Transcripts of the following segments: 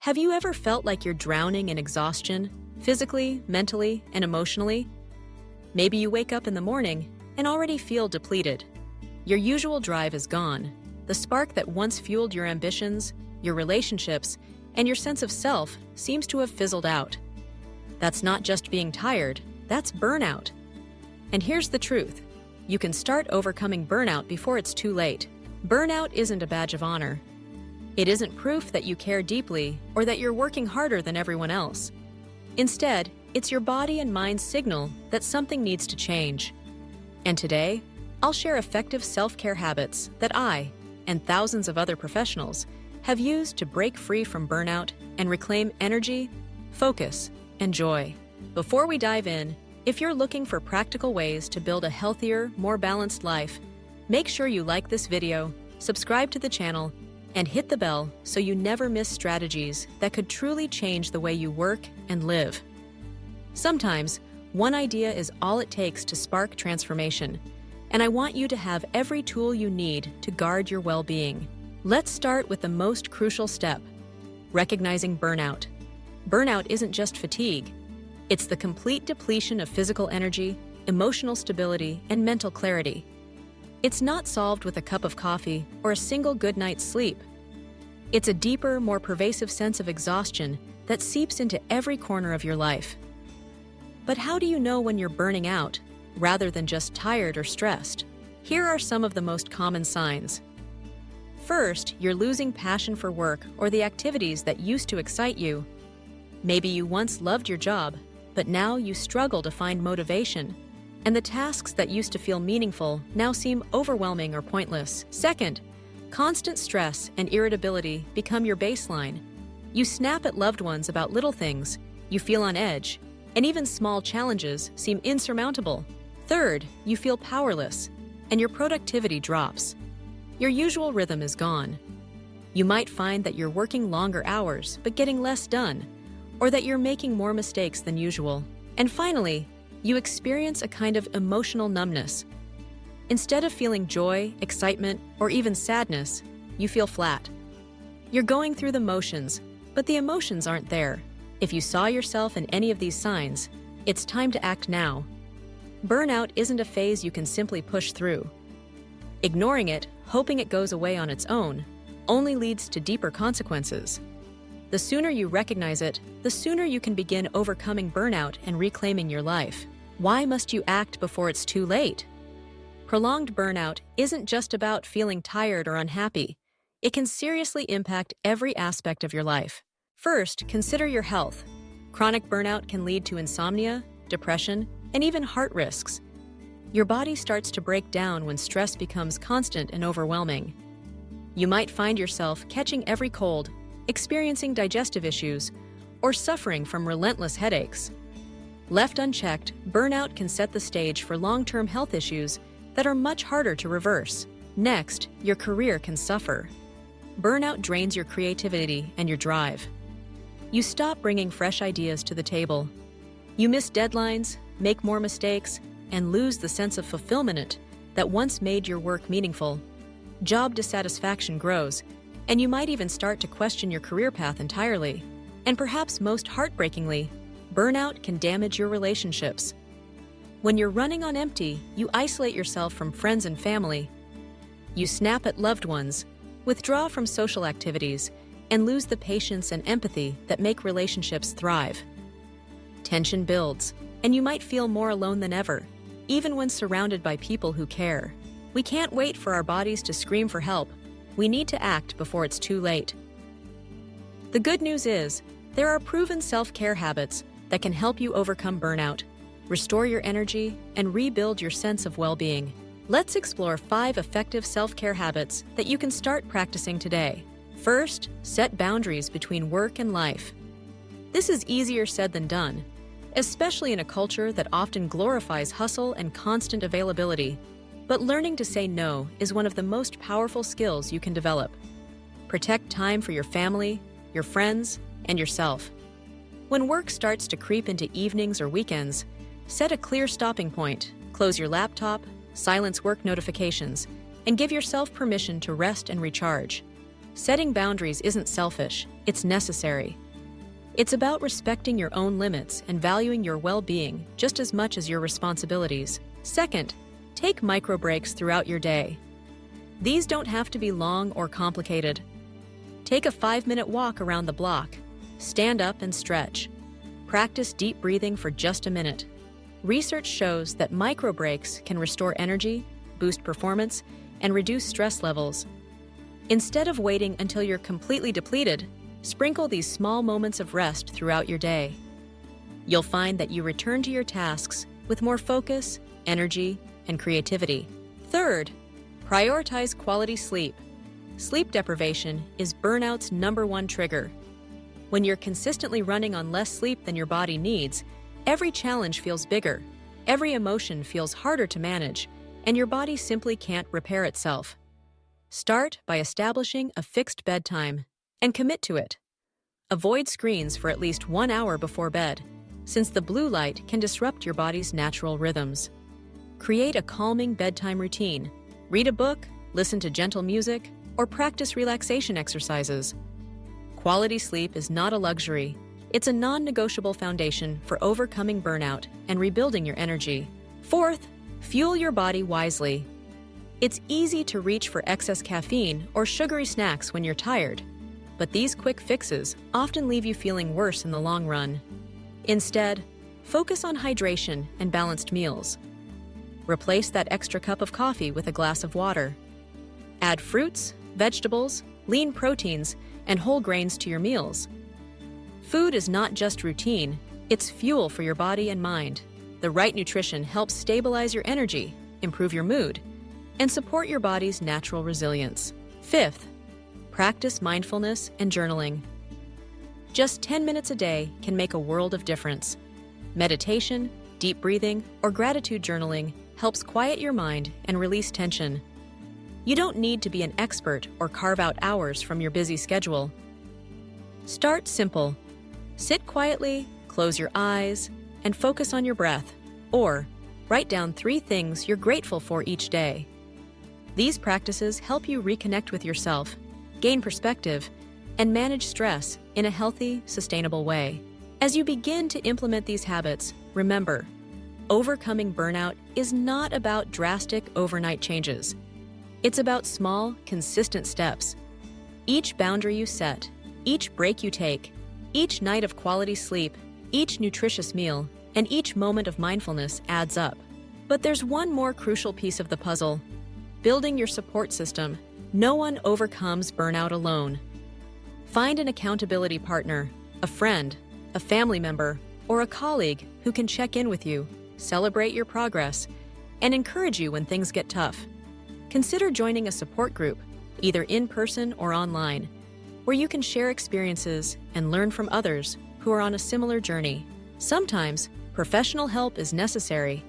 Have you ever felt like you're drowning in exhaustion, physically, mentally, and emotionally? Maybe you wake up in the morning and already feel depleted. Your usual drive is gone. The spark that once fueled your ambitions, your relationships, and your sense of self seems to have fizzled out. That's not just being tired, that's burnout. And here's the truth. You can start overcoming burnout before it's too late. Burnout isn't a badge of honor. It isn't proof that you care deeply or that you're working harder than everyone else. Instead, it's your body and mind's signal that something needs to change. And today, I'll share effective self-care habits that I, and thousands of other professionals, have used to break free from burnout and reclaim energy, focus, and joy. Before we dive in, if you're looking for practical ways to build a healthier, more balanced life, make sure you like this video, subscribe to the channel, and hit the bell so you never miss strategies that could truly change the way you work and live. Sometimes, one idea is all it takes to spark transformation, and I want you to have every tool you need to guard your well-being. Let's start with the most crucial step, recognizing burnout. Burnout isn't just fatigue. It's the complete depletion of physical energy, emotional stability, and mental clarity. It's not solved with a cup of coffee or a single good night's sleep. It's a deeper, more pervasive sense of exhaustion that seeps into every corner of your life. But how do you know when you're burning out, rather than just tired or stressed? Here are some of the most common signs. First, you're losing passion for work or the activities that used to excite you. Maybe you once loved your job, but now you struggle to find motivation, and the tasks that used to feel meaningful now seem overwhelming or pointless. Second, constant stress and irritability become your baseline. You snap at loved ones about little things, you feel on edge, and even small challenges seem insurmountable. Third, you feel powerless, and your productivity drops. Your usual rhythm is gone. You might find that you're working longer hours but getting less done, or that you're making more mistakes than usual. And finally, you experience a kind of emotional numbness. Instead of feeling joy, excitement, or even sadness, you feel flat. You're going through the motions, but the emotions aren't there. If you saw yourself in any of these signs, it's time to act now. Burnout isn't a phase you can simply push through. Ignoring it, hoping it goes away on its own, only leads to deeper consequences. The sooner you recognize it, the sooner you can begin overcoming burnout and reclaiming your life. Why must you act before it's too late? Prolonged burnout isn't just about feeling tired or unhappy. It can seriously impact every aspect of your life. First, consider your health. Chronic burnout can lead to insomnia, depression, and even heart risks. Your body starts to break down when stress becomes constant and overwhelming. You might find yourself catching every cold, experiencing digestive issues, or suffering from relentless headaches. Left unchecked, burnout can set the stage for long-term health issues that are much harder to reverse. Next, your career can suffer. Burnout drains your creativity and your drive. You stop bringing fresh ideas to the table. You miss deadlines, make more mistakes, and lose the sense of fulfillment that once made your work meaningful. Job dissatisfaction grows, and you might even start to question your career path entirely. And perhaps most heartbreakingly, burnout can damage your relationships. When you're running on empty, you isolate yourself from friends and family. You snap at loved ones, withdraw from social activities, and lose the patience and empathy that make relationships thrive. Tension builds, and you might feel more alone than ever, even when surrounded by people who care. We can't wait for our bodies to scream for help. We need to act before it's too late. The good news is, there are proven self-care habits that can help you overcome burnout, restore your energy, and rebuild your sense of well-being. Let's explore 5 effective self-care habits that you can start practicing today. First, set boundaries between work and life. This is easier said than done, especially in a culture that often glorifies hustle and constant availability. But learning to say no is one of the most powerful skills you can develop. Protect time for your family, your friends, and yourself. When work starts to creep into evenings or weekends, set a clear stopping point, close your laptop, silence work notifications, and give yourself permission to rest and recharge. Setting boundaries isn't selfish, it's necessary. It's about respecting your own limits and valuing your well-being just as much as your responsibilities. Second, take micro breaks throughout your day. These don't have to be long or complicated. Take a 5-minute walk around the block. Stand up and stretch. Practice deep breathing for just a minute. Research shows that micro breaks can restore energy, boost performance, and reduce stress levels. Instead of waiting until you're completely depleted, sprinkle these small moments of rest throughout your day. You'll find that you return to your tasks with more focus, energy, and creativity. Third, prioritize quality sleep. Sleep deprivation is burnout's #1 trigger. When you're consistently running on less sleep than your body needs, every challenge feels bigger, every emotion feels harder to manage, and your body simply can't repair itself. Start by establishing a fixed bedtime and commit to it. Avoid screens for at least 1 hour before bed, since the blue light can disrupt your body's natural rhythms. Create a calming bedtime routine. Read a book, listen to gentle music, or practice relaxation exercises. Quality sleep is not a luxury. It's a non-negotiable foundation for overcoming burnout and rebuilding your energy. Fourth, fuel your body wisely. It's easy to reach for excess caffeine or sugary snacks when you're tired, but these quick fixes often leave you feeling worse in the long run. Instead, focus on hydration and balanced meals. Replace that extra cup of coffee with a glass of water. Add fruits, vegetables, lean proteins, and whole grains to your meals. Food is not just routine, it's fuel for your body and mind. The right nutrition helps stabilize your energy, improve your mood, and support your body's natural resilience. Fifth, practice mindfulness and journaling. Just 10 minutes a day can make a world of difference. Meditation, deep breathing, or gratitude journaling helps quiet your mind and release tension. You don't need to be an expert or carve out hours from your busy schedule. Start simple. Sit quietly, close your eyes, and focus on your breath, or write down 3 things you're grateful for each day. These practices help you reconnect with yourself, gain perspective, and manage stress in a healthy, sustainable way. As you begin to implement these habits, remember, overcoming burnout is not about drastic overnight changes. It's about small, consistent steps. Each boundary you set, each break you take, each night of quality sleep, each nutritious meal, and each moment of mindfulness adds up. But there's one more crucial piece of the puzzle: building your support system. No one overcomes burnout alone. Find an accountability partner, a friend, a family member, or a colleague who can check in with you, celebrate your progress, and encourage you when things get tough. Consider joining a support group, either in person or online, where you can share experiences and learn from others who are on a similar journey. Sometimes, professional help is necessary.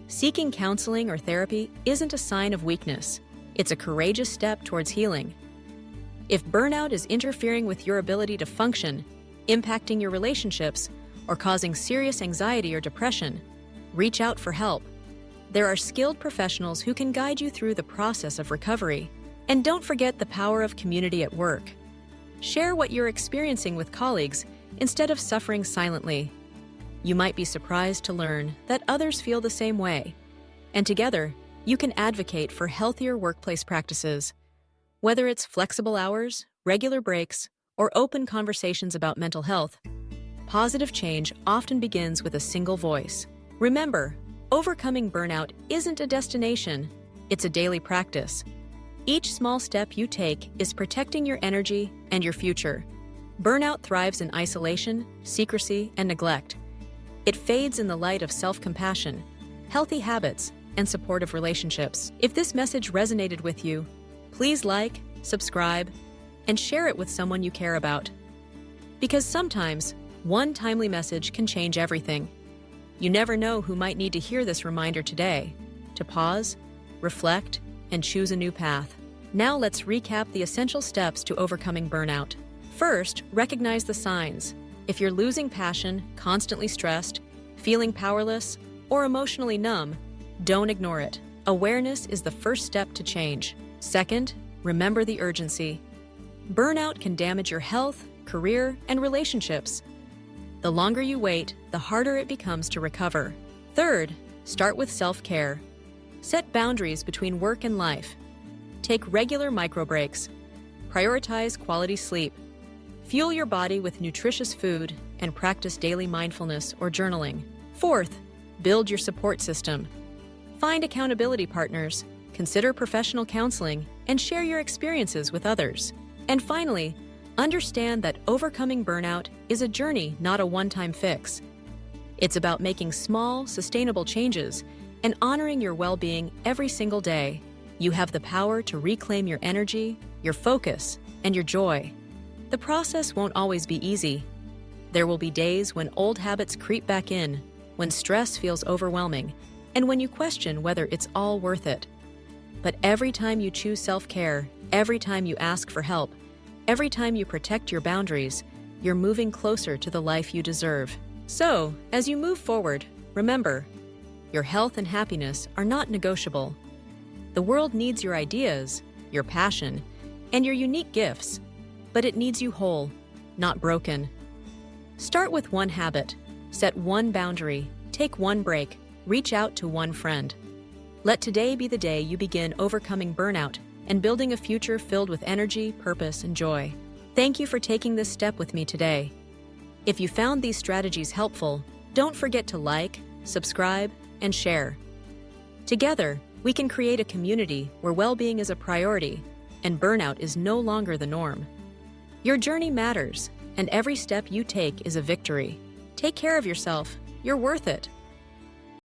Seeking counseling or therapy isn't a sign of weakness. It's a courageous step towards healing. If burnout is interfering with your ability to function, impacting your relationships, or causing serious anxiety or depression, reach out for help. There are skilled professionals who can guide you through the process of recovery. And don't forget the power of community at work. Share what you're experiencing with colleagues instead of suffering silently. You might be surprised to learn that others feel the same way. And together, you can advocate for healthier workplace practices. Whether it's flexible hours, regular breaks, or open conversations about mental health, positive change often begins with a single voice. Remember, overcoming burnout isn't a destination, it's a daily practice. Each small step you take is protecting your energy and your future. Burnout thrives in isolation, secrecy, and neglect. It fades in the light of self-compassion, healthy habits, and supportive relationships. If this message resonated with you, please like, subscribe, and share it with someone you care about. Because sometimes, one timely message can change everything. You never know who might need to hear this reminder today, to pause, reflect, and choose a new path. Now let's recap the essential steps to overcoming burnout. First, recognize the signs. If you're losing passion, constantly stressed, feeling powerless, or emotionally numb, don't ignore it. Awareness is the first step to change. Second, remember the urgency. Burnout can damage your health, career, and relationships. The longer you wait, the harder it becomes to recover. Third, start with self-care. Set boundaries between work and life. Take regular micro-breaks. Prioritize quality sleep. Fuel your body with nutritious food and practice daily mindfulness or journaling. Fourth, build your support system. Find accountability partners, consider professional counseling, and share your experiences with others. And finally, understand that overcoming burnout is a journey, not a one-time fix. It's about making small, sustainable changes and honoring your well-being every single day. You have the power to reclaim your energy, your focus, and your joy. The process won't always be easy. There will be days when old habits creep back in, when stress feels overwhelming, and when you question whether it's all worth it. But every time you choose self-care, every time you ask for help, every time you protect your boundaries, you're moving closer to the life you deserve. So, as you move forward, remember, your health and happiness are not negotiable. The world needs your ideas, your passion, and your unique gifts, but it needs you whole, not broken. Start with one habit, set one boundary, take one break, reach out to one friend. Let today be the day you begin overcoming burnout and building a future filled with energy, purpose, and joy. Thank you for taking this step with me today. If you found these strategies helpful, don't forget to like, subscribe, and share. Together, we can create a community where well-being is a priority and burnout is no longer the norm. Your journey matters, and every step you take is a victory. Take care of yourself. You're worth it.